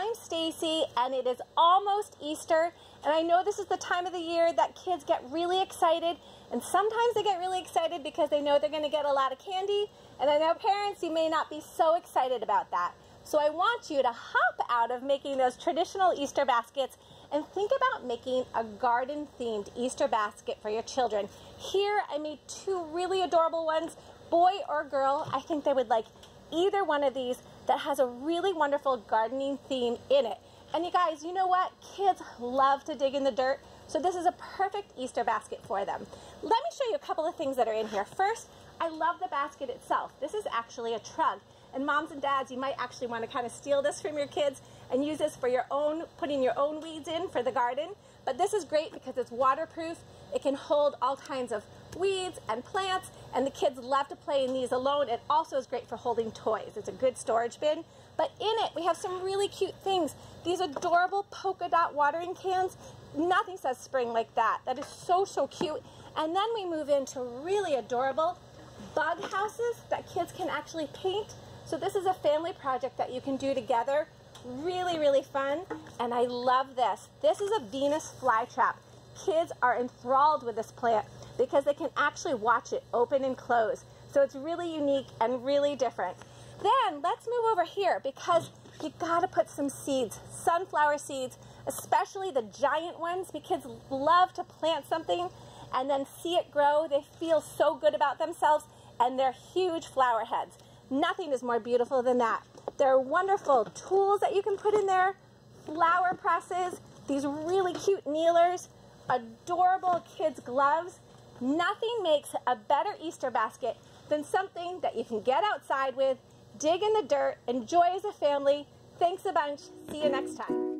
I'm Stacey, and it is almost Easter, and I know this is the time of the year that kids get really excited, and sometimes they get really excited because they know they're going to get a lot of candy, and I know parents, you may not be so excited about that. So I want you to hop out of making those traditional Easter baskets and think about making a garden-themed Easter basket for your children. Here I made two really adorable ones, boy or girl. I think they would like either one of these that has a really wonderful gardening theme in it. And you guys, you know what? Kids love to dig in the dirt, so this is a perfect Easter basket for them. Let me show you a couple of things that are in here. First, I love the basket itself. This is actually a trug. And moms and dads, you might actually want to kind of steal this from your kids and use this for your own, putting your own weeds in for the garden. But this is great because it's waterproof. It can hold all kinds of weeds and plants, and the kids love to play in these alone. It also is great for holding toys. It's a good storage bin. But in it, we have some really cute things. These adorable polka dot watering cans. Nothing says spring like that. That is so, so cute. And then we move into really adorable bug houses that kids can actually paint. So this is a family project that you can do together. Really, really fun. And I love this. This is a Venus flytrap. Kids are enthralled with this plant because they can actually watch it open and close. So it's really unique and really different. Then let's move over here because you gotta put some seeds, sunflower seeds, especially the giant ones, because kids love to plant something and then see it grow. They feel so good about themselves, and they're huge flower heads. Nothing is more beautiful than that. There are wonderful tools that you can put in there, flower presses, these really cute kneelers, adorable kids' gloves. Nothing makes a better Easter basket than something that you can get outside with, dig in the dirt, enjoy as a family. Thanks a bunch. See you next time.